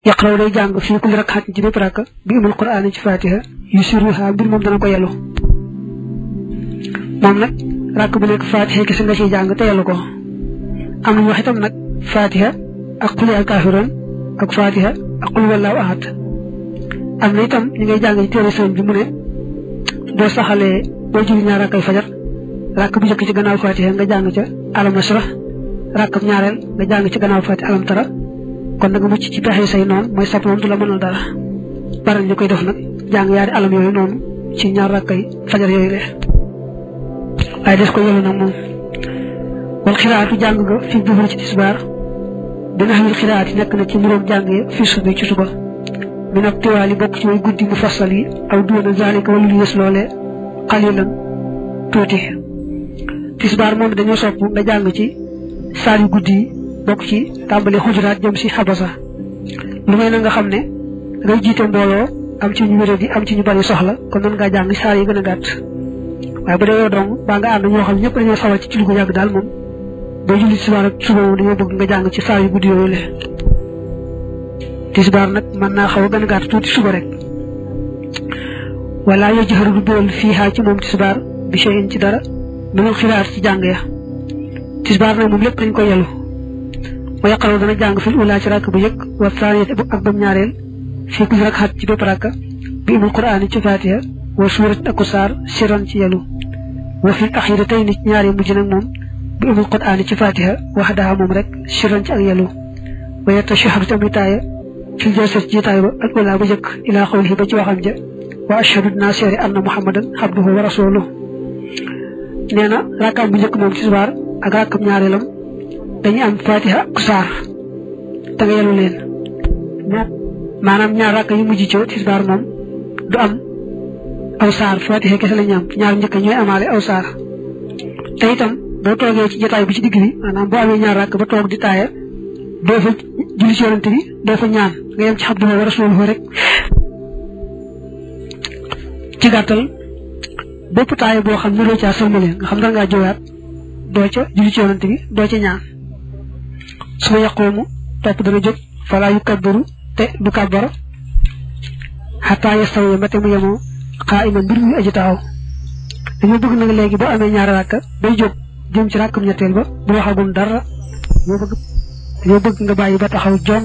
yaqraw day jàng fii kulli rak'atin ci bépp rakka bi umul qur'aan ci fatiha yusiruha mbir moom dana ko yelu moom nag rakk bu nekk fatiha kese nga ciy jàng te yelu ko am nañu wax itam nag fatiha ak qul yaa kaafiruun ak fatiha ak qul wallaahu ahad am na itam ñi ngay jàng ci téere sëñ bi mu ne doo saxalee boo julli ñaar rakkay fajar rakk bu njëkk ci gannaaw fatiha nga jàng ca alam nashrah rakkam ñaareel nga jàng ci gannaaw fatiha alam tara kon nag mucc ci pexe say noonu mooy sab moom du la mënal dara bari ñu koy def nag jàng yaari alam yooyu noonu ci ñaar rakkay fajar yooyu le waaye des ko yelu nag moom wal xiraatu jàng nga fi duhur ci tisbaar dina xamil xiraat yi nekk na ci mbiroom jàng yi fi subi ci suba min ab tiwaali bokk ci way guddi mu fassal yi aw duuna zalika wala lu yës loole xalilan tuuti tisbaar moom dañoo sopp nga jàng ci saar yu guddi yi bokk ci tàmbali xujuraat jëm si xabasa lu may na nga xam ne ngay jiite mbooloo am ci ñu wéradi am ci ñu bari soxla kon mën ngaa jàng saar yi gën a gàtt waaye bu dee yow dong baa nga ànd ñoo xam ñëpp dañoo sawal ci julli gu yàgg daal moom boo julli tisbaar ak suba moom dañoo bëgg nga jàng ci saar yu guddi yooyu le tisbaar nag mën naa xaw a gën a gàtt tuuti suba rek wala yoo jëxaru du biral fii xaa ci moom tisbaar bi shay'in ci dara mënul xiraat ci jàng ya tisbaar nag moom lépp dañ ko yelu wa yaqraw dana jàng fil ula ci rakk bu yëkk wa thaniyat ak bam ñaareel fii kulli rak'at ci bépp rakka bi umul qur'aan ci fatiha wa suurat ak saar siran ci yelu wa fil axiratayni ci ñaari mujj nag moom bi umul qur'aan ci fatiha waxdaha moom rek siran ci ak yelu wa yatashahhadu tamit taaya fil jalsati ci taay ba ak ula bu jëkk ila xawlihi ba ci waxam ja wa ashhadu dinaa seere anna muhammadan abduhu wa rasuluhu nee na rakkaam bu njëkk moom tisbaar ak rakkam ñaareelam dañuy am fatiha ak saar te nga yelu leen maanaam ñaar rakk yu mujj ci tisbaar moom du am aw saar fatiha kese la ñu am ñaar njëkk ñooy amaale aw saar te itam boo toogee ci jotaay bi ci digg bi maanaam boo amee ñaar rakk ba toog di taaya doo fa julli ci yonante bi doo fa ñaan nga yem ci abduhu wa rasuluhu rek ci gàttal bépp taaya boo xam ne doo caa sëlmale nga xam danga ngaa jowaat doo ca julli ci yonante bi doo ca ñaan su ma yaqoomu topp dana jóg falaa yukabbaru te du kàbbara xataa yastawiya mbate mu yemoo qaa'iman mbir muy aji taxaw dañoo bëgg nag léegi boo amee ñaari rakka bay jóg jëm ci rakkam ñetteel ba bu waxagum dara dañoo bëgg nga bàyyi ba taxaw jon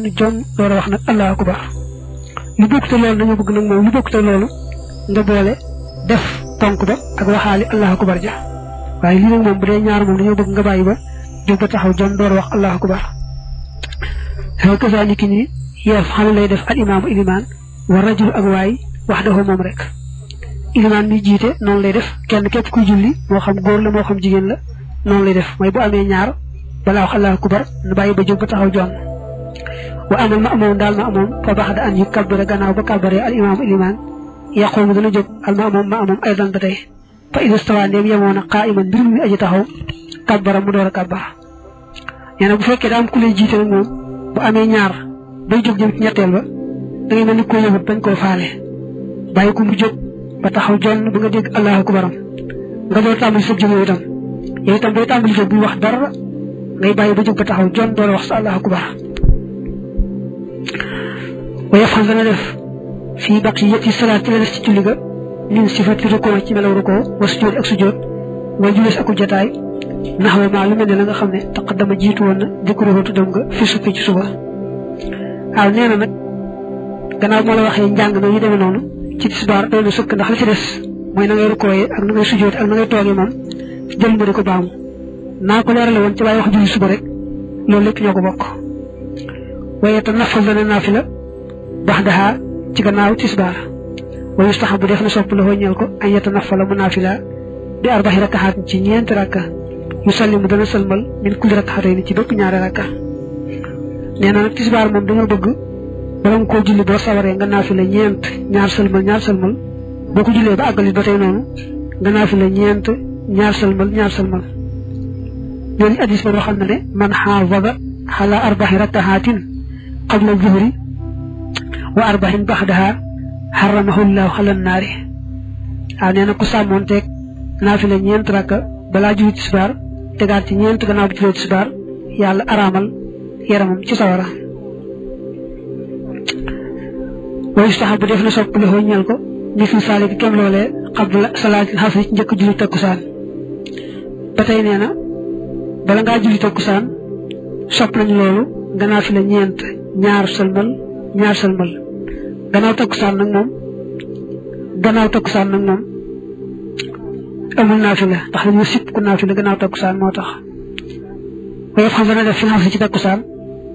door a wax nag allahu akbar lu bokk te loolu dañoo bëgg nag moom lu bokk te loolu nga boole def tonk ba ak waxaali allahu akbar ja waaye lii nag moom bu dee ñaar moom dañoo bëgg nga bàyyi ba jóg ba taxaw jon door a wax allahu akbar xew kasaaliki ni yeef xam lay def al imaamu ilimaan wa rajul ak waay waxdahu moom rek ilimaan mi jiite noonu lay def kenn képp kuy julli moo xam góor la moo xam jigéen la noonu lay def mooy bu amee ñaar balaa wax allahu akbar na bàyyi ba jóg ba taxaw jon wa amal ma amoon daal ma amoon fa baxda an yu kabbara gannaaw ba kabbaree al imaamu ilimaan yaqoomu dana jóg al ma amoon aydan ba tey fa ida stawa ndeem yemoon a qaa'iman mbir mi aji taxaw kabbara mu door a kabbar nee na bu fekkee daa am ku lay jiite nag moom bu amee ñaar bay jóg jëm ci ñetteel ba da ngay mel ni koo yëgut bañ koo faale bàyyi ko mu jóg ba taxaw jon ba nga dégg allahu akbaram nga door tàmbali sa jóg yow itam booy tàmbali jóg bu wax dara ngay bàyyi ba jóg ba taxaw jon door wax sa allahu akbar wa yafal dana def fii baqiyati salaat ci la des ci julli ga min sifati rukoo ci melaw rukoo wa sujjóot ak sujjóot wa julees aku jotaay naxwa maa lu mel ne la nga xam ne taqaddama jiitu woon na dikruhu tuddam nga fi sukki ci suba waaw nee na nag gannaaw moo la waxee njàng na yu demee noonu ci tisbaar doy na sëkk ndax la ci des mooy na ngay rukooyee ak na ngay sujjóote ak na ngay toogee moom jël ma di ko baamu naa ko leerale woon ci laay wax julli suba rek loolu lépp ñoo ko bokk waaye te nafal dana naafila baxdaha ci gannaaw tisbaar wa yustahabu def na sopp la ñeel ko an yatanafala mu naafila bi arba'i rakkaat ci ñeenti rakka yusallimu dana sëlmal min kulli rak'atayn ci bépp ñaari rakka nee na nag tisbaar moom dañoo bëgg bala nga koo julli boo sawaree nga naafila ñeent ñaar sëlmal boo ko jullee ba àggali ba tey noonu nga naafila ñeent ñaar sëlmal loolu addis ba doo xam ne man xaafada ala arba'i rakkaatin qabla zuhri wa arba'in baxdaha xaramahu llahu ala naari waaw nee na ku sàmmoonteeg naafila ñeent rakka balaa julli tisbaar tegaat ci ñeent gannaaw bu jullee tisbaar yàlla araamal yaramam ci sawara ويستحب def na sopp la ñal ko ni fi salik kem lolé qabla salatil hasr ci ñëk julli takusan batay neena bala nga julli takusan sopp nañ lolu gëna fi la ñent ñaar salmal gannaaw takusan nak mom amul nafila tax ñu sip ku nafila gannaaw takusan motax way xam na def fi hasr ci takusan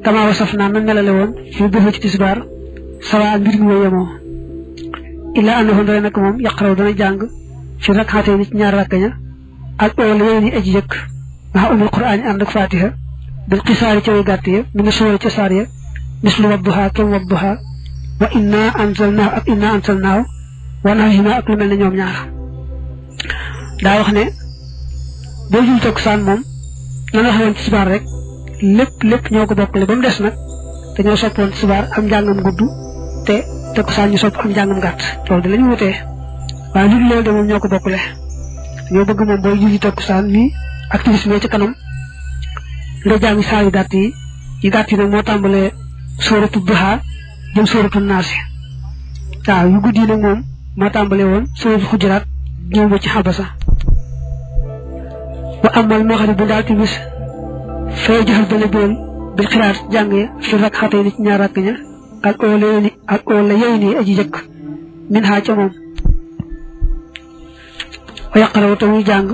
kama wasafna nan melale won fi bu ci tisbar sawa mbir mi yemo illa annahu dana nak mom yaqraw dana jang ci rak'atay ni ñaar rakanya ak wala yéni aji jëk ma umul qur'an and ak fatiha bil qisar ci way gatt ya min sura ci sar ya mislu wadduha kam wadduha wa inna anzalna wa nahina ak lu melni ñom ñaar da wax ne bo jul tok san mom la nga xawon ci subar rek lepp ñoko bokkale bam dess nak dañu soppon subar am jangam guddu te ko sa ñu sopp am jangam gatt lolou lañu wuté wa nit lolou de mom ñoko bokkale ñoo bëgg mom boy julli takusan ni activisme ci kanam nga jàng saa yu gàtt yi nag moo tàmbalee sooratu duha jëm sooratu naasi waaw yu guddi nag moom moo tàmbalee woon sooratu xujuraat ñëw ba ci xabasa wa amal maghrib bu daal timis fay joxal dana bool bil xiraat jàngee fi rak xatay ni ci ñaar rakk ña ak oola yey ni aji jëkk min haa ca moom wa yaqaraw tamuy jàng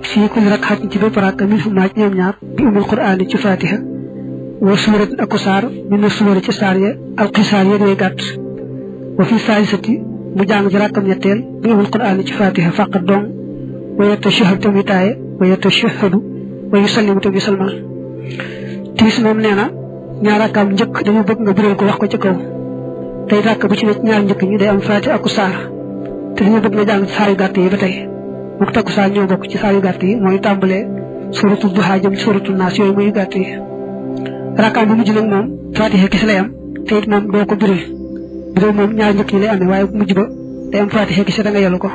fii kulli rak'atin ci bépp rakk min huma ci ñoom ñaar bi umul qur'an ci fatiha wa suuratin ak saar min suura ci saar ya al qisaar ya day gàtt wa fi saalisati mu jàng ci rakkam ñetteel bi umul qur'an ci fatiha faqat dong wa yatashahhadu tamit taaye wa yatashahhadu wa yusallimu tamit salmal tiis moom nee na ñaar rakkaam njëkk dañu bëgg nga biral ko wax ko ci kaw tey rakk bu ci ne ñaar njëkk ñi day am fatiha ak saar te dañu bëgg nga jàng saar yu gàtt yi ba tey mu takusan ñoo bokk ci saar yu gàtt yi mooy tàmbalee suratu duha jëm suratu naas yooyu muy gàtt yi rakkaam bu mujj nag moom fatiha kese lay am te it moom doo ko biral moom ñaar njëkk yi lay amee waaye bu mujj ba day am fatiha kese da nga yelu ko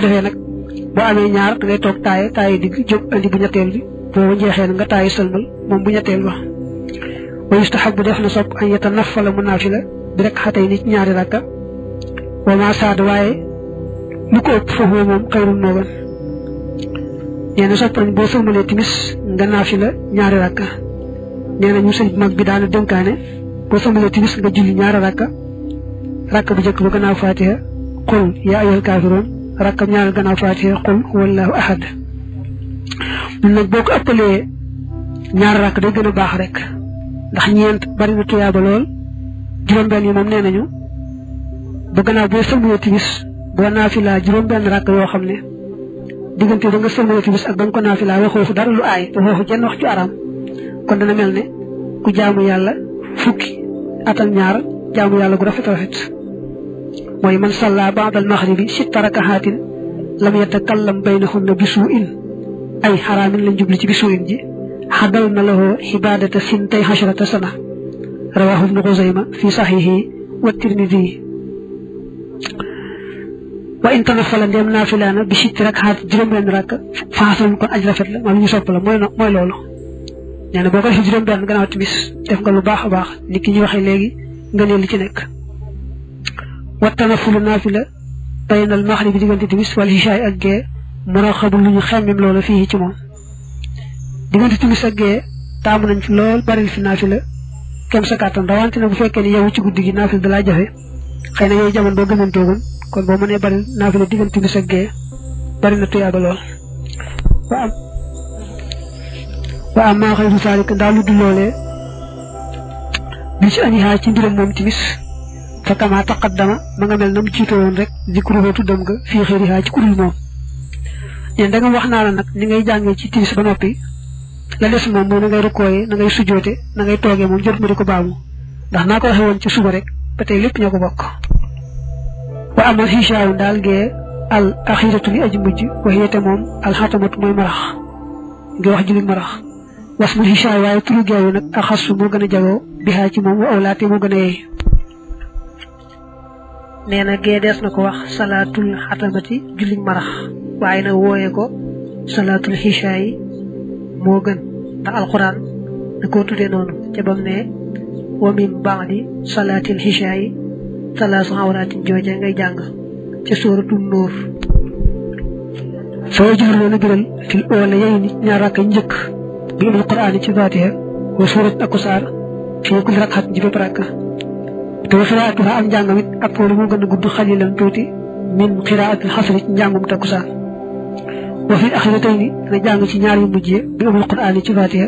defee nag boo amee ñaar da ngay toog taaye digg jóg andi bu ñetteel bi boo jeexee nga taaye sëlmal moom bu ñetteel ba wa yustahabu def na sopp an yatanaffala mu naafila bi rek xatay ni ci ñaari rakka wa ma saad waaye lu ko ëpp foofu moom xayrul moo gën nee na sopp nañ boo sëlmalee timis nga naafila ñaari rakka nee na ñu sëñ mag bi daana dénkaane boo sëlmalee timis nga julli ñaari rakka bu njëkk ba gannaaw fatiha qul yaa ayyuhal kaafiruun rakkam ñaareel gannaaw fatiha qul huwallahu ahad mun nag boo ko ëppalee ñaari rakk day gën a baax rek ndax ñeent bari na tuyaaba lool juróom-benn yi moom nee nañu ba gannaaw boo sëlmalee timis boo naafila juróom-benn rakk yoo xam ne diggante da nga sëlmalee timis ak ba nga ko naafila waxoo fu dara lu aay te waxoo jenn wax ju araam kon dana mel ne ku jaamu yàlla fukki atam ñaar jaamu yàlla gu rafet mooy man salla ba'dal maghribi sitta raka'atin lam yatakallam baynahunna bisu'in ay xaraamin lañ jubli ci bisu'in ji xadal na lahu ibadata sintay hasharata sana rawahu ibnu Xuzayma fi sahihi wa Tirmidhi wa in tanafala ndem naafilana bi sitti rak'at juróom-benn rakk faasal kon aj rafet la moom ñu sopp la mooy loolu nee na boo ko defee juróom-benn gannaaw timis def nga lu baax a baax ni ki ñu waxee léegi nga ne li ci nekk wa tanafulu naafila baynal maxribi diggante timis wal ishaay ak gee muraxabul lu ñu xemmem loolu fii ci moom diggante timis ak gee taamu nañ fi lool bari fi naafila kem sa kàttan rawante na bu fekkee ne yow ci guddi gi naafila dalaa jafe xëy na yooyu jamono boo gëmantoogun kon boo mënee bari naafila diggante timis ak gee bari na tuyaaba lool wa amma xayru saalik ndaa lu dul loolee bi ci anihaa ci mbiram moom timis fa kama taqaddama ma nga mel na mu jiitoo woon rek zikruhu tuddam nga fii xëyrihaa ci kurul moom ñeen da nga wax naa la nag ni ngay jàngee ci timis ba noppi la des moom mooy na ngay rukkooyee na ngay sujjoote na ngay toogee moom jot ma di ko baamu ndax naa ko waxee woon ci suba rek ba tey lépp ñoo ko bokk wa amal xishaawu daal gee al axiratu li aji mujj waxiyete moom alxatamatu mooy marax ngi wax julli marax was mu xishaaw waaye turu geewu nag axasu moo gën a jagoo bihaa ci moom wa awlaate moo gën a yeey nee na gee dees na ko wax salaatul xatamati julli marax waaye nag wooyee ko salaatul xishaa yi moo gën ndax alquran da koo tuddee noonu ca bam ne wa min baadi salaatil xishaa yi salaasu awraatin jooje ngay jàng ci suuratu Nuur soo jëfandoo na biral fil oola yey ni ñaar rakk njëkk bi umul quraan ci Faatiha wa suurat ak saar fii kulli rakkat ji bépp rakk te wa xiraatuha am njàngam it ak poolu moo gën a gudd xalilan tuuti min xiraatil xasri ci njàngum takkusaan wa fil axiratayni nga jàng ci ñaar yu mujjee bi umul quraan ci Faatiha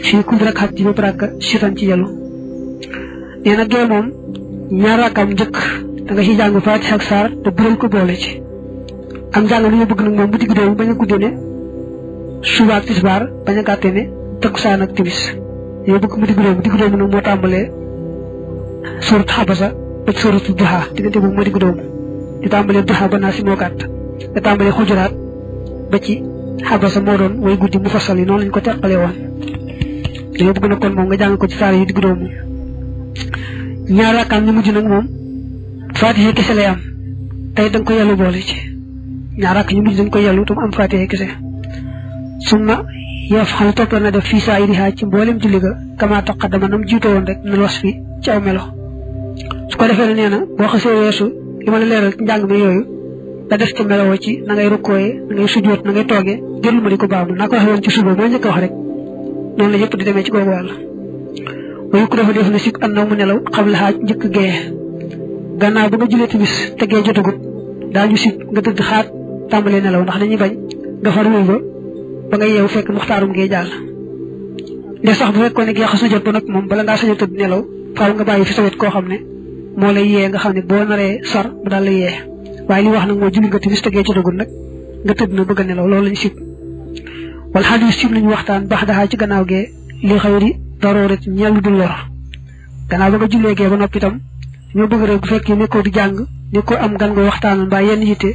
fii kulli rakkat ji bépp rakk sitan ci yelu nee na gee moom ñaar rakkam njëkk da nga ci jàng Faatiha ak saar te biral ko boole ci am jàng lu ñu bëgg nag moom bu digg doomu bañ a guddee ne suba ak tisbaar bañ a gàttee ne takkusaan ak timis yow bëgg mu digg doomu nag moo tàmbalee suurat xabasa ba ci suuratu duha diggante boobu moo digg doomu di tàmbalee duha ba naa si moo gàtt nga tàmbalee xujuraat ba ci xabasa moo doon way guddi mu fasal yi noonu lañ ko teqalee woon yow bëgg na kon moom nga jàng ko ci saar yi digg doomu ñaar rakkaam ñu mujj nag moom Faatiha kese lay am tey da nga ko yellu boole ci ñaar rakk ñu mujj dañ ko yellu tam am Faatiha kese summa yaf xam topp na def fii saa iriha ci mboolem julli ga kama taqaddama nam jiito woon rek nal was fi ci aw melo su ko defee ne nee na boo xasee weesu li ma la leeral ci njàng mi yooyu da def ci melowoo ci na ngay rukkooyee na ngay sujjoot na ngay toogee jërlu ma di ko baamu naa ko waxee woon ci suba moo njëkk a wax rek noonu la yëpp di demee ci googu wàll wayu ko dafa def na sik annaw mu nelaw xam la xaaj njëkk gee gannaaw ba nga julee timis te gee jotagut daañu sik nga tëdd xaat tàmbalee nelaw ndax dañuy bañ nga far wuy ba nga yeewu fekk muxtaarum gee jàll de sax bu fekkoon ne gee xas na jot ba nag moom bala ngaa sañ a tëdd nelaw faaw nga bàyyi fi sawet koo xam ne moo lay yee nga xam ne boo naree sar mu daal lay yee waaye li wax nag moo julli nga timis te gee jotagut nag nga tëdd na bëgg a nelaw loolu lañu sib wala xadis sib nañu waxtaan baax daxaa ci gannaaw gee li xëyri darooret ñellu dul lor gannaaw ba nga jullee gee ba noppi itam ñoo bëgg rek bu fekkee nekkoo di jàng nekkoo am gan nga waxtaanal mbaa yenn yitte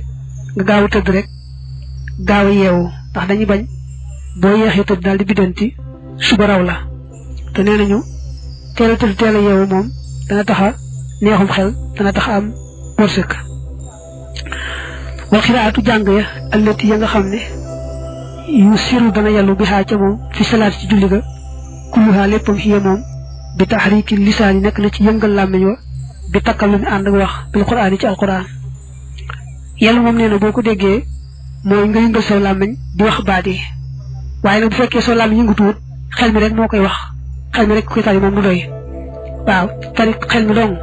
nga gaaw a tëdd rek gaaw a yeewu ndax dañuy bañ boo yeexee tëdd daal di biddanti suba raw la te nee nañu teel a tëdd teel a yeewu moom dana taxa neexum xel dana taxa am wërsëg wal xiraatu jàng ya allati ya nga xam ne yu siru dana yàllu bi xaa ca moom fi salaat ci julli ga kulluha léppam xiya moom bi taxriiki lisaan yi nekk na ci yëngal làmmiñ wa bi takkal lu mi ànd ak wax bil quraan yi ci alquran yàlla moom nee na boo ko déggee mooy nga yëngal saw làmmiñ di wax baat yi waaye nag bu fekkee soo làmmiñ yëngutuwut xel mi rek moo koy wax xel mi rek koy tari moom du doy waaw tari xel mi dong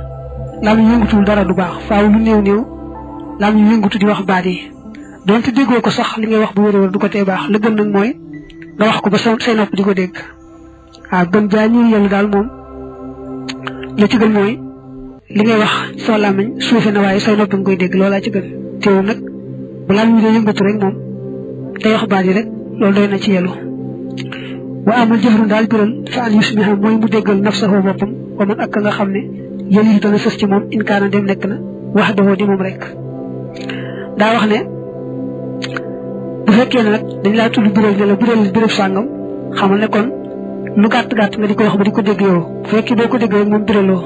làmmiñ yëngutuwul dara du baax faaw lu néew làmmiñ yëngutu di wax baat yi donte déggoo ko sax li ngay wax bu wér du ko tee baax la gën nag mooy nga wax ko ba say nopp di ko dégg waaw gën jaa ñuy yellu daal moom la ci gën mooy li ngay wax soo làmmiñ suufe na waaye say nopp nga koy dégg loolaa ci gën teewul nag bu làmmiñ dee yëngatu rek moom day wax baat yi rek loolu doy na ci yellu wa amal jëfru daal biral fa an yusmiha mooy mu déggal nafsahu boppam wa man ak nga xam ne yël yi dana sës ci moom in kaana dem nekk na wax dafoo di moom rek daa wax ne bu fekkee ne nag dañ laa tudd biral ne la biral sàngam xamal ne kon lu gàtt nga di ko wax ba di ko dégg yow bu fekkee doo ko dégg rek moom biraloo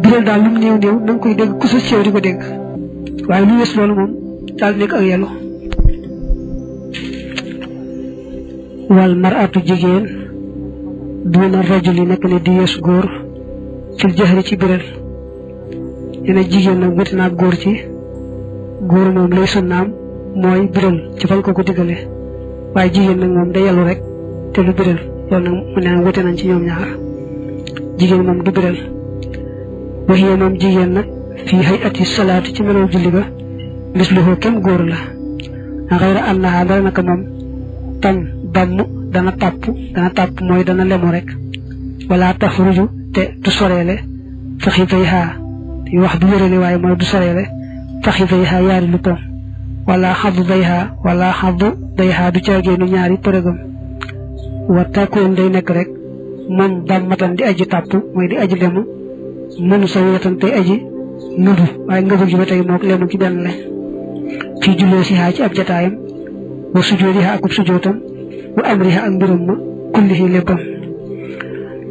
biral daal lu mu néew na nga koy dégg ku sës ci yow di ko dégg waaye lu wees loolu moom daal nekk ak yellu wal mar'atu jigéen duna rajuli nekk ne di yees góor fil jahri ci biral dina jigéen nag wuti naa góor ci góor moom lay sunnaam mooy biral ci fan ko diggale waaye jigéen nag moom day yellu rek te lu biral loolu nag mu ne wuti nañ ci ñoom ñaar jigéen moom du biral waxiye moom jigéen nag fii hayati salaati ci melow julli ga misluhu kem góor la xayra annaha dara naka moom tam damm dana tàpp mooy dana lemu rek wala tafruju te du soreele faxitayha yu wax du wérale waaye mooy du soreele faxitayha yaari luppam wala xaddu dayha du caageenu ñaari përëgam wa takkoon day nekk rek moom dammatan di aji tàpp mooy di aji lemu mënu sa wetan tey aji ngëbu waaye ngëbu gi ba tey mook lemu ci benn la fii julloo si haa ci ab jataayam wa sujoodiha akub sujootam wa amriha ak mbirum ma kullihi léppam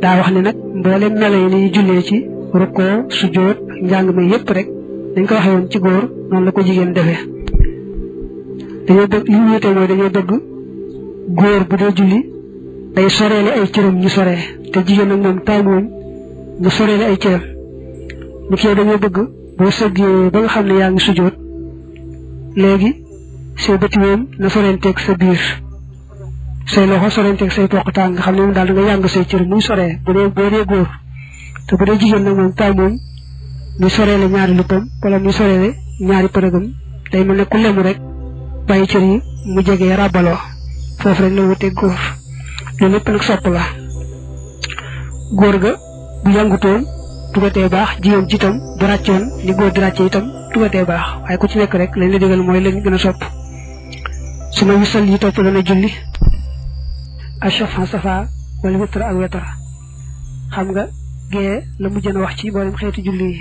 daa wax ne nag mboolem melo yi ni jullee ci rukkoo sujoot ak njàng ma yépp rek dañ ko waxee woon ci góor noonu la ko jigéen defee dañoo bëgg li ñu wéetee mooy dañoo bëgg góor bu dee julli day soreele ay cëram ñu soree te jigéen nag moom taamuwuñ mu soreele ay cëram ni ki yow dañoo bëgg boo sëggee ba nga xam ne yaa ngi sujjóot léegi say bëti moom na sorenteeg sa biir say loxo sorenteeg say poqtaan nga xam ne moom daal da nga yàng say cër muy soree bu dee boo dee góor te bu dee jigéen nag moom taal moom muy soreele ñaari luppam wala muy soreele ñaari përëgam day mel ne ku lemu rek bàyyi cër yi mu jegee ràbbaloo foofu rek la wuteeg góor loolu lépp nag sopp la góor ga bu yàngutoon dugatee baax jigéen ci itam bu ràccoon ni góor di ràcce itam dugatee baax waaye ku ci nekk rek lañ la digal mooy lañ gën a sopp su ma wisal yi topp dana julli achafa safa wala wétar ak wetar xam nga gée la mujjën a wax ci mboolem xeeti julli yi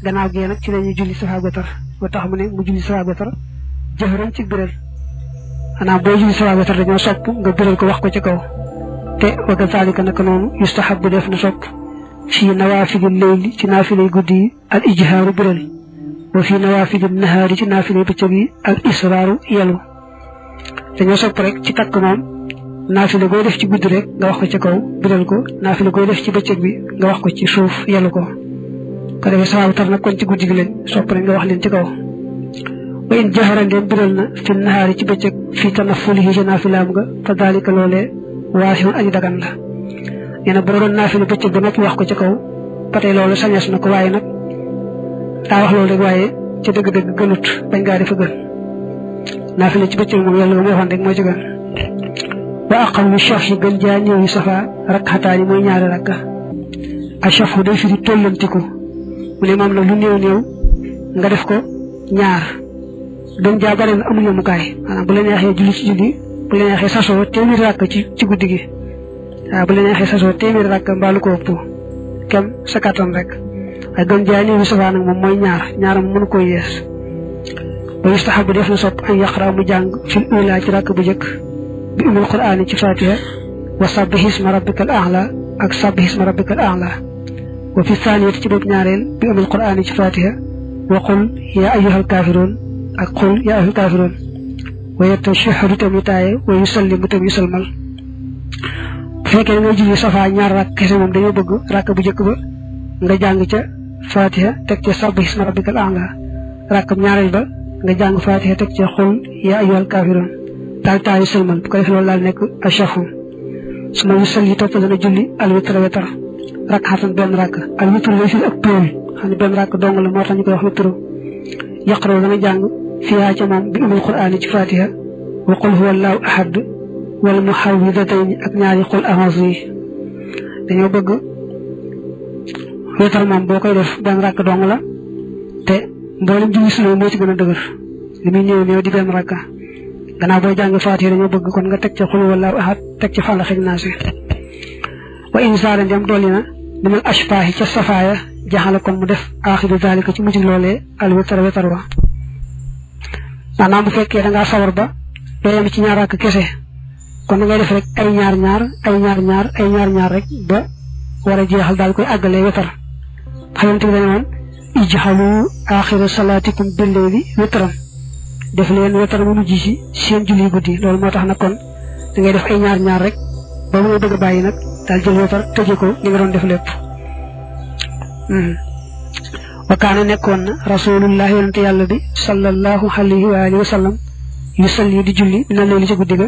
gannaaw gée nag ci lañuy julli safa ak wetar ba tax mu ne mu julli safa ak wetar jëfëram ci biral xanaa boo julli safa ak wetar dañoo sopp nga biral ko wax ko ci kaw te wa kazalika naka noonu yustahabu def na sopp fii nawaafilil layli ci naafilay guddi yi al ijhaaru biral wa fii nawaafilin nahaari ci naafilay bëccëg yi al israaru yelu dañoo sopp rek ci takk moom naafila gooy def ci guddi rek nga wax ko ci kaw biral ko naafila gooy def ci bëccëg bi nga wax ko ci suuf yelu ko ko defee safa witar nag kon ci guddi gi leen sopp rek nga wax leen ci kaw wa in jahara leen biral na fi nahaari ci bëccëg fi tanaffulihi ci naafilaam nga fa daalika loolee waasiun aji dagan la nee na boo doon naafila bëccëg ba noppi wax ko ci kaw ba tey loolu sañes na ko waaye nag daa wax loolu rek waaye ca dëgg-dëgg gënut bañ ngaa defa gën naafila ci bëccëg moom yàlla ba mu waxoon rek moo ci gën wa aqallu shaf'i gën jaa ñëw yi safa rakxataani mooy ñaari rakka a shafu day firi tollantiku mu ne moom nag lu néew néew nga def ko ñaar gën jaa bare na amul yemukaay maanaam bu la neexee julli ci julli bu la neexee sasoo téeméeri rakka ci guddi gi waaw bu la neexee sasoo téeméeri rakka mbaalu ko ëpp kem sa kattan rek waaye gën jaa ñëw yi safa nag moom mooy ñaaram mënu koy yees ba yustahabu def na sopp an yaqra mu jàng fil ula ci rakk bu njëkk bi umul qur'aan ci fatiha wa sabbih isma rabbikal a'la ak sabbih isma rabbikal a'la wa fi thaniyati ci bopp ñaareel bi umul qur'aan ci fatiha wa qul ya ayyuhal kaafiruun ak qul ya ayyuhal kaafiruun wa yatashahhadu tamit taaye wa yusallimu tamit salmal bu fekkee nga julli safa ñaar rakk kese moom dañoo bëgg rakk bu njëkk ba nga jàng ca fatiha teg ca sabbih isma rabbikal a'la rakkam ñaareel ba nga jàng fatiha teg ca qul ya ayyuhal kaafiruun daal taayu sëlmal bu ko defee loolu daal nekk achafu su ma yusal yi topp dana julli al witra wetar rakk xatan benn rakk al witru lay firi ak póol xam ne benn rakk dong la moo tax ñu koy wax witru yaqraw dana jàng fiyaa ca moom bi umul qur'aan ci fatiha wa qul huwa allahu ahad wal muhawwidatayni ak ñaari qul a'uuzu yi dañoo bëgg wetar moom boo koy def benn rakk dong la te mboolem julli sunu moo ci gën a dëgër li muy néew néew di benn rakka gannaaw booy jàng faatiha dañoo bëgg kon nga teg ca xul wallaahu ahad teg ca fàllax ak naas wa in zaada ndem dolli na minal ashfaahi ca safaaya jaxala kon mu def aaxiru zaalika ci mujj loolee al wetar wa maanaam bu fekkee da ngaa sawar ba doo yem ci ñaar rakk kese kon da ngay def rek ay ñaar rek ba war a jeexal daal koy àggalee wetar xamante bi dañu woon ijxalu aaxiru salaatikum bil-layli witran def leen wetar mu mujj ci seen julli guddi loolu moo tax nag kon da ngay def ay ñaar rek ba mu bëgg a bàyyi nag daal jël wetar tëje ko li nga doon def lépp wa kaana nekkoon na rasulullah yonente yàlla bi sallallahu alayhi wa alihi wa sallam yusalli di julli mina layli ci guddi ga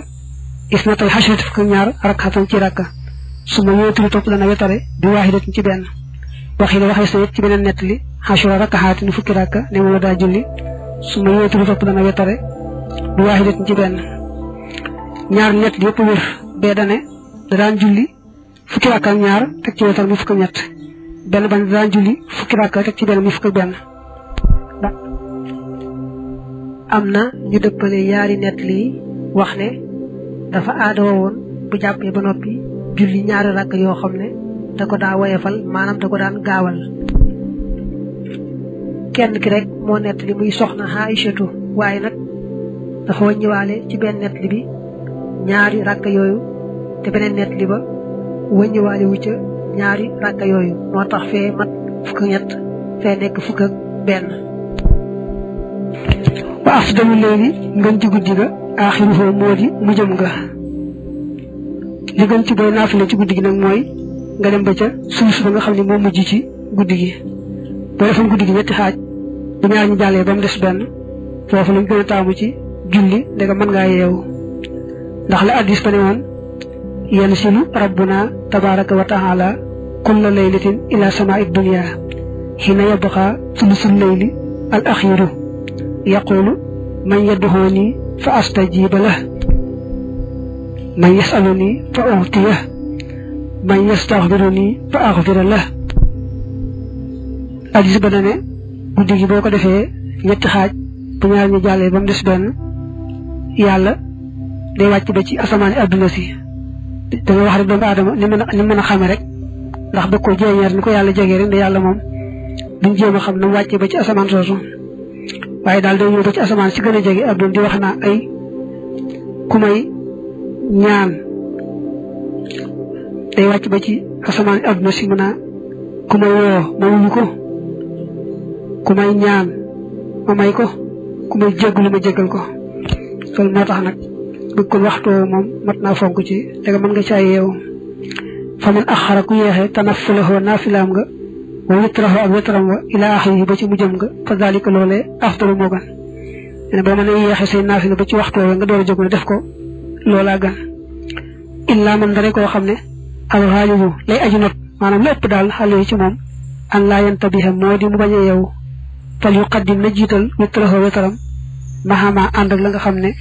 isnatal xashrati fukk ñaar rakxatan ci rakka su ma yootul topp dana wetare bi waaxidatin ci benn waxi la waxee sa ci beneen nettali xashura rakkaxaatin fukki rakka ne moom la daa julli su ma yootul topp dana wetare bi waaxidatin ci benn ñaar ñett yëpp wér bee dane da daan julli fukki rakka ak ñaar teg ci wetar mi fukk ak ñett benn bañ da daan julli fukki rakka teg ci benn mi fukk ak benn am na ñu dëppale yaari nettali wax ne dafa aadoo woon bu jàppee ba noppi julli ñaari rakk yoo xam ne da ko daa woyefal maanaam da ko daan gaawal kenn ki rek moo nettali muy soxna Aïchatu waaye nag dafa wàññiwaale ci benn nettali bi ñaari rakk yooyu te beneen nettali ba wàññiwaale wu ca ñaari rakk yooyu moo tax fee mat fukk ak ñett fee nekk fukk ak benn wa afdalu layli ngën ci guddi ga aaxiruhu moo di mujjëm nga li gën ci booy naafila ci guddi gi nag mooy nga dem ba ca suuf ba nga xam ne moo mujj ci guddi gi boo defoon guddi gi ñetti xaaj bu ñaar ñu jàllee ba mu des benn foofu lañ gën a taamu ci julli ndega mën ngaa yeewu ndax la addis ba ne woon yanzilu rabbuna tabaraka wa taala kulla laylatin ila samaa'i dunya hina yabqa thulusul layli al akhiru yaqulu man yad'uni fa astajiba lah man yasaluni fa u'tiyah man yastaghfiruni fa aghfir lah addis ba ne guddi gi boo ko defee ñetti xaaj bu ñaar ñu jàllee ba mu des benn yàlla day wàcc ba ci asamaani adduna si danga wax rek doomu aadama ni mën a xame rek ndax bëgg ko jeeñeer ni ko yàlla jegee rek nda yàlla moom duñ jéem a xam na mu wàccee ba ci asamaan soosu waaye daal day ñëw ba ci asamaan si gën a jege adduna di wax naa ay ku may ñaan day wàcc ba ci asamaani adduna si mën a ku may woo ma wuyu ko ku may ñaan ma may ko ku may jéggalu ma jéggal ko loolu moo tax nag bëgg ko waxtoo moom mat naa fonk ci danga mën nga caa yeewu fa man axara ku yeexe tanaffulahu naafilaam nga wa witrahu ak witram wa ilaa axirihi ba ci mujjam nga fa dalika loolee afdalu moo gën ne boo mën a yeexe say naafila ba ci waxtoo nga door a jóg ne def ko loolaa gën illaa man dara koo xam ne alxaalibu lay aju not maanaam lépp daal xale yi ci moom an laa yantabiha moo di mu bañ a yeewu fal yuqaddim na jiital witrahu witram maxama ànd ak la nga xam ne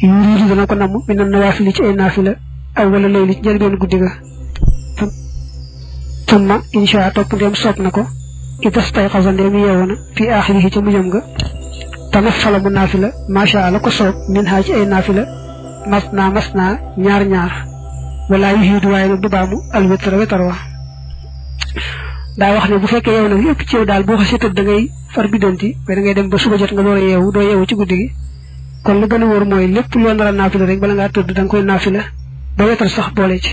yuriidu dana ko namm mi nan nawaafili ci ay naafila aw wala layli ci njëlbeen guddi ga tumma insha topp ndéem soob na ko itastayqaza ndéem yeewu na fi aaxirihi ca mujjam ga tanaffala mu naafila macha allah ko soob min haa ci ay naafila mas naa ñaar wala yuhiidu waaye nag du baamu al witra wetar wa daa wax ne bu fekkee yow nag lépp ci yow daal boo xasee tëdd da ngay far biddanti mais da ngay dem ba suba jot nga door a yeewu doo yeewu ci guddi gi kon lu gën a wóor mooy lépp loo nar a naafila rek bala ngaa tëdd da nga koy naafila ba wetar sax boole ci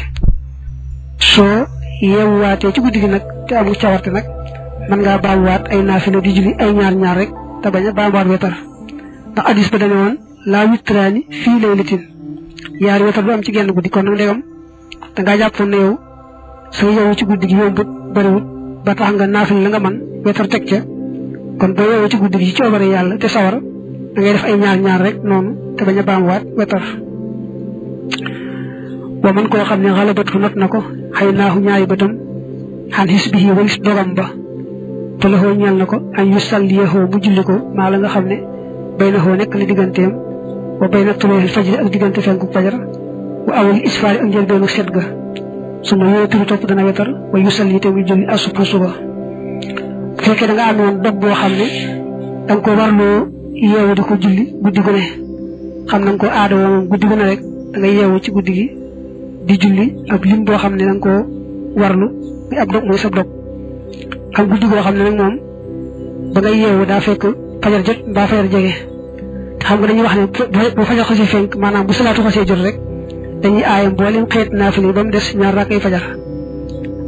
soo yeewuwaatee ci guddi gi nag te amul cawarte nag mën ngaa baamuwaat ay naafila di julli ay ñaar rek te bañ a baamuwaat wetar ndax addis ba dañu woon laa witraani fii laylatin yaari wetar du am ci genn guddi kon nag ndegam da ngaa jàppoon ne yow soo yeewu ci guddi gi yombut bariwut ba tax nga naafila la nga man wetar teg ca kon boo yeewoo ci guddi gi ci coobare yàlla te sawar da ngay def ay ñaar rek noonu te bañ a baamuwaat wetar wa man koo xam ne xalabatu not na ko xëy naaxu ñaari bëtam xan xis bi yi walis dogam ba te laxoo ñeel na ko añ yu salliyexoo mu julli ko maa la nga xam ne bay na xoo nekk li digganteem wa bay na tulooxil fajri ak diggante fenku fajar wa awali isfaari ak njëlbeenu set ga su ma yooyu turu topp dana wetar wa yu salli te muy julli asuba suba bu fekkee da nga amoon dog boo xam ne da nga ko warloo yeewu di ko julli guddi gu ne xam na nga ko aada woo moom guddi gu ne rek da nga yeewu ci guddi gi di julli ak lim boo xam ne da nga koo warlu muy ab dog muy sab dog am guddi goo xam ne nag moom ba ngay yeewu daa fekk fajar jot mbaa fajar jege te xam nga dañuy wax ne bu fajar xasee fenk maanaam bu salaatu xasee jot rek dañuy aaye mboolem xeet naafila yi ba mu des ñaar rakkay fajar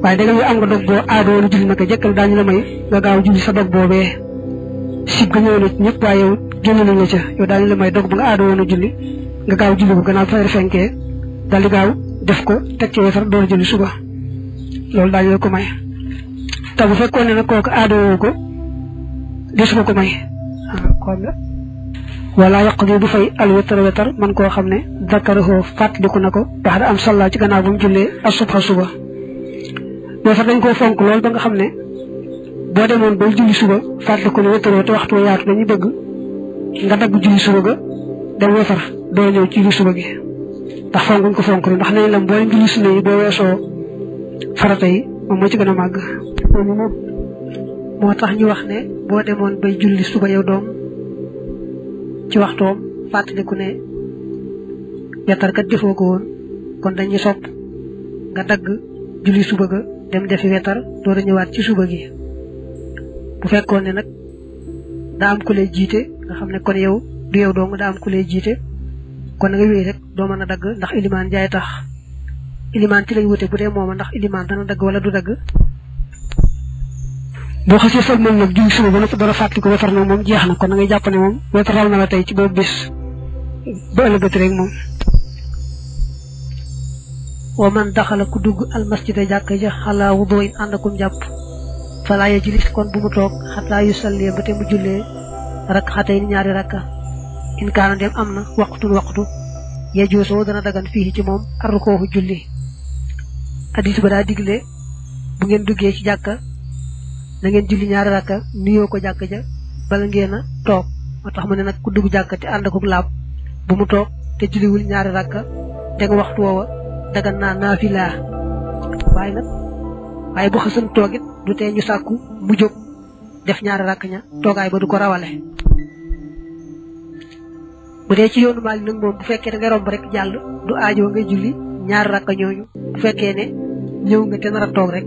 waaye da nga am nga dog boo aadoo lu julli naka jëkkal daañu la may nga gaaw julli sa dog boobee sib ga ñëw na ñëpp waaye yow génn nañ la ca yow daañu la may dog ba nga aadoo woon a julli nga gaaw julli ko gannaaw fajar fenkee daal di gaaw def ko teg ci wetar door julli suba loolu daañu la ko may te bu fekkoon ne nag kooku aadoo ko desu ko may kon wala yaqdi du fay al wetar man koo xam ne dakarahu fàttaliku na ko wax da am salla ci gannaaw bu mu jullee asubha suba wetar dañ koo fonk lool ba nga xam ne boo demoon bay julli suba fàttaliku ne wetaroo te waxtu yaatu dañuy bëgg nga dagg julli suba ga dem wetar doo ñëw ci julli suba gi ndax fonkuñ ko fonk ndax nañ la mboolem julli sunna yi boo weesoo farata yi moom moo ci gën a màgg moo tax ñu wax ne boo demoon bay julli suba yow doom ci waxtoom fàttaliku ne wetar kat defoo ko woon kon dañuy sopp nga dagg julli suba ga dem defi wetar door a ñëwaat ci suba gi bu fekkoon ne nag daa am ku lay jiite nga xam ne kon yow du yow dong daa am ku lay jiite kon nga wéy rek doo mën a dagg ndax ilimaan jaay tax ilimaan ci lañ wute bu dee mooma ndax ilimaan dana dagg wala du dagg boo xasee sol moom nag julli suba ba noppi dara fàttali ko wetar nag moom jeex na kon da ngay jàpp ne moom wetar raw na la tey ci boobu bis ba ëllëgati rek moom wa man daxala ku dugg almasjida jàkka ja xalaa wudu in ànd akum jàpp fala yajlis kon bu mu toog xataa yu salli ba te mu jullee rakxatay ñaari rakka in kaana dem am na waxtu yejoosoo dana dagan fii ci moom arrukoofu julli hadis ba daa digle bu ngeen duggee ci jàkka na ngeen julli ñaari rakka nuyoo ko jàkka ja bala ngeen a toog moo tax mu ne nag ku dugg jàkka te ànd ak laab bu mu toog te julliwul ñaari rakka te nga waxtu woowa dagan naa naafila waaye bu xasan toogit du tee ñu sàkku mu jóg def ñaari rakk ña toogaay ba du ko rawale bu dee ci yoonu Maalik nag moom bu fekkee da ngay romb rek jàll du aajoo ngay julli ñaari rakk ñooñu bu fekkee ne ñëw nga te nar a toog rek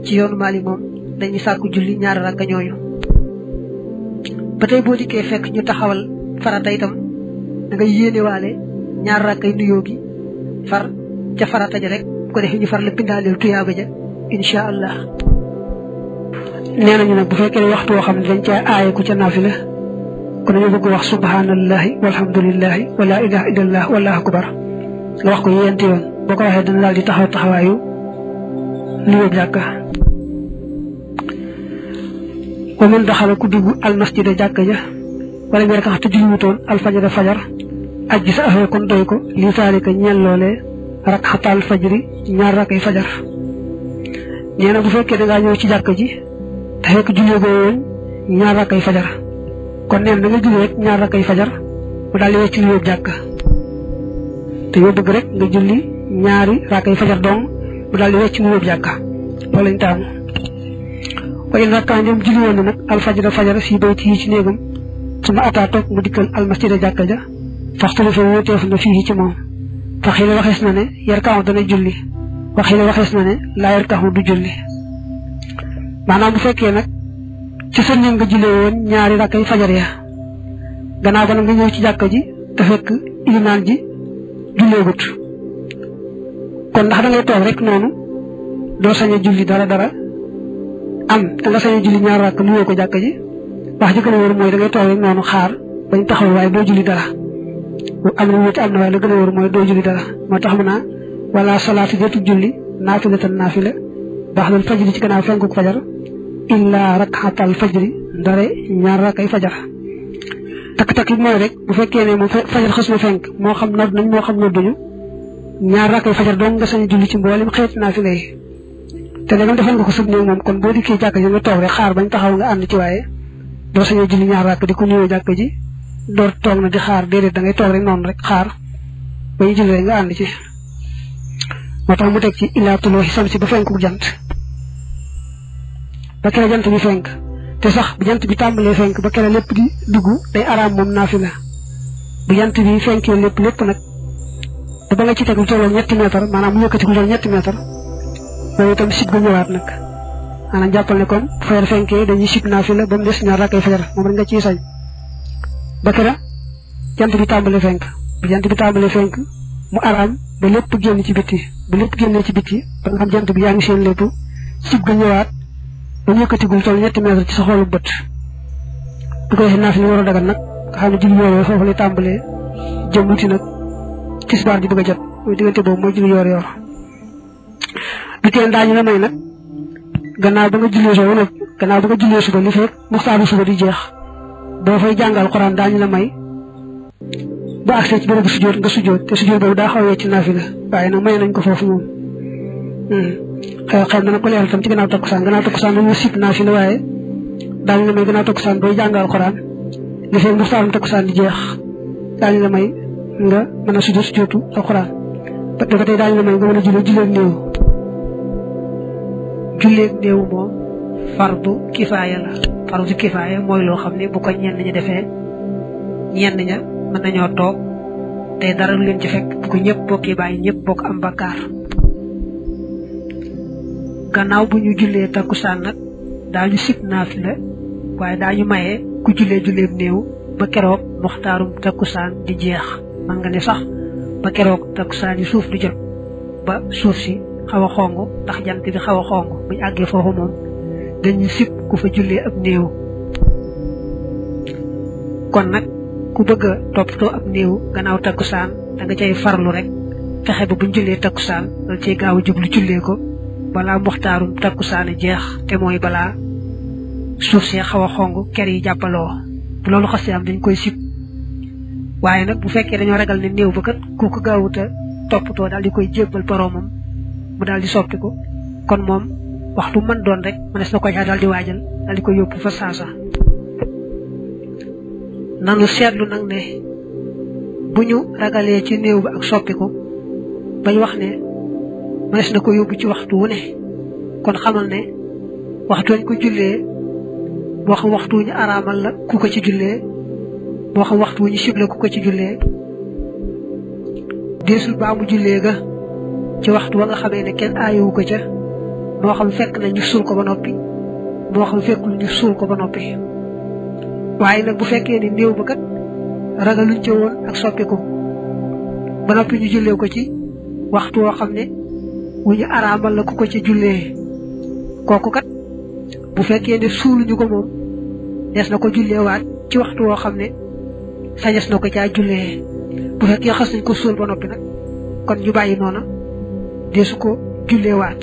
ci yoonu Maalik moom dañuy sàkku julli ñaari rakk ñooñu ba tey boo dikkee fekk ñu taxawal farata itam da ngay yéenewaale ñaari rakk yi nuyoo gi far ca farata ja rek bu ko defee ñu far la bindaaleel tuyaaba ja insha allah nee nañu nag bu fekkee ne waxtu woo xam ne dañ caa aaye ku ca naafila kon dañoo bëgg wax subhanallahi walhamdulillahi wala ilaha illallah wallahu akbar nga wax ko yéenti yoon boo ko waxee dana daal di taxaw taxawaayu nuyoo jàkka wa man daxala ku dugg almasjida jàkka ja wala nga rek te julliwutoon alfajara fajar ajji sa afee kon doy ko li saalika ñeel loolee rakxatal fajri ñaar rakkay fajar nee na bu fekkee da ngaa ñëw ci jàkka ji te fekk jullee goo woon ñaar rakkay fajar kon neen da nga julli rek ñaar rakkay fajar mu daal di wecc li yóbbu jàkka te yoo bëgg rek nga julli ñaari rakkay fajar dong mu daal di wecc li yóbbu jàkka loolu lañ taamu wa in rakkaan dem julli woon na nag alfajara fajar si bayti yi ci néegam su ma ataa toog mu dikkal almasjida jàkka ja faxtali fa wóoteef na fii ci moom fa xëy na waxees na ne yarkaaw dana julli waxi la waxees na ne laa yarkaaw du julli maanaam bu fekkee nag ci sa néeg nga jullee woon ñaari rakkay fajar ya gannaaw ba nag nga ñëw ci jàkka ji te fekk ilimaan ji julleegut kon ndax da ngay toog rek noonu doo sañ a julli dara am da nga sañ a julli ñaari rakk nuyoo ko jàkka ji wax ji gën a wóor mooy da ngay toog rek noonu xaar bañ taxaw waaye doo julli dara am na wuute am na waaye la gën a wóor mooy doo julli dara moo tax mu naa wala salaatu jotu julli naafilatan naafila ba'dal fajri ci gannaaw fenkuk fajar illa rak'atal fajri ndare ñaar rakkay fajar takk-takk bi mooy rek bu fekkee ne moom fajar xas na fenk moo xam nodd nañ moo xam nodduñu ñaar rakkay fajar doon nga sañ julli ci mboolem xeet naafila yi te dama defal nga ko sëb néeg moom kon boo dikkee jàkk ji nga toog rek xaar bañ taxaw nga ànd ci waaye doo sañ julli ñaar rakk di ko nuyoo jàkk ji door toog na di xaar déedéet da ngay toog rek noonu rek xaar ba ñu julli rek nga ànd ci moo tax mu teg ci illaa tulooxi samsi ba fenku jant ba kere jant bi fenk te sax bu jant bi tàmbalee fenk ba kere lépp di dugg day araam moom naafila bu jant bi fenkee lépp nag te ba nga ci teg lu tolloo 3 mètre maanaam mu yëkkati lu tolloo 3 mètre loolu itam sib ga ñëwaat nag maanaam jàppal ne kon bu fajar fenkee dañuy sib naafila ba mu des ñaar rakkay fajar moom rek nga ciy sañ ba kere jant bi tàmbalee fenk bu jant bi tàmbalee fenk mu araam ba lépp génn ci bitti ba lépp génnee ci bitti ba nga xam jant bi yaa ngi seen lépp sib ga ñëwaat ba mu yëkkatigul toll 3 mètre ci sa xoolu bët bu ko defee naafila war a dagan nag nga xam ne julli yoor foofu lay tàmbalee jëm wuti nag tisbaar ji bëgg a jot mooy diggante boobu mooy julli yoor du teen daañu la may nag gannaaw ba nga jullee soo nag gannaaw ba nga jullee suba li fekk muxtaaru suba di jeex boo fay jàngal Alxuraan daañu la may ba agsee ci bërëbu sujjóot nga sujjóot te sujjóot boobu daa xawee ci naafila waaye nag may nañ ko foofu moom xëy na ko leeral tam ci gannaaw takkusaan dañu sib naafila waaye daañu la may gannaaw takkusaan booy jàngal Alxuraan li fekk muxtaarum takkusaan di jeex daañu la may nga mën a sujjóotu Alxuraan ba tey daañu la may nga mën a julleeg néew moom fardu kifaaya la fardu kifaaya mooy loo xam ne bu ko ñenn ñi defee ñenn ña mën nañoo toog te dara lu leen ci fekk bu ko ñëpp bokki bàyyi ñëpp bokk am bakkaar gannaaw bu ñu jullee takkusaan nag daañu sib naafila waaye daañu maye ku julleeg néew ba keroog muxtaarum takkusaan di jeex man nga ne sax ba keroog takkusaan yi suuf di jot ba suuf si xaw a xong ndax jant bi xaw a xong buñ àggee foofu moom dañu sib ku fa jullee ab néew kon nag ku bëgg a toppatoo ab néew gannaaw takkusaan da nga cay farlu rek fexe ba buñ jullee takkusaan dal cay gaaw a jublu jullee ko balaa muxtaarum takkusaane jeex te mooy balaa suuf see xaw a xong ker yi jàppaloo bu loolu xasee am dañ koy sib waaye nag bu fekkee dañoo ragal ne néew ba kat kooku gaawuta toppatoo daal di koy jébbal boroomam mu daal di soppiku kon moom waxtu mën doon rek mënees na ko caa daal di waajal daal di koy yóbbu fa saasa nanu seetlu nag ne bu ñu ragalee ci néew ba ak soppiku bañ wax ne mënees na ko yóbbu ci waxtu wu ne kon xamal ne waxtu wañ ko jullee moo xam waxtu wu ñu araamal la ku ko ci jullee moo xam waxtu wu ñu sib la ku ko ci jullee deesul baa mu jullee ga ci waxtu wa nga xamee ne kenn aayowu ko ca moo xam fekk na ñu suul ko ba noppi moo xam fekkul ñu suul ko ba noppi waaye nag bu fekkee ni néew ba kat ragaluñ ca woon ak soppiku ba noppi ñu jullee ko ci waxtu woo xam ne wu ñu araamal la ku ko ci jullee kooku kat bu fekkee ne suuluñu ko moom des na ko julleewaat ci waxtu woo xam ne sañes na ko caa jullee bu fekkee xas nañ ko suul ba noppi nag kon ñu bàyyi noona deesu ko julleewaat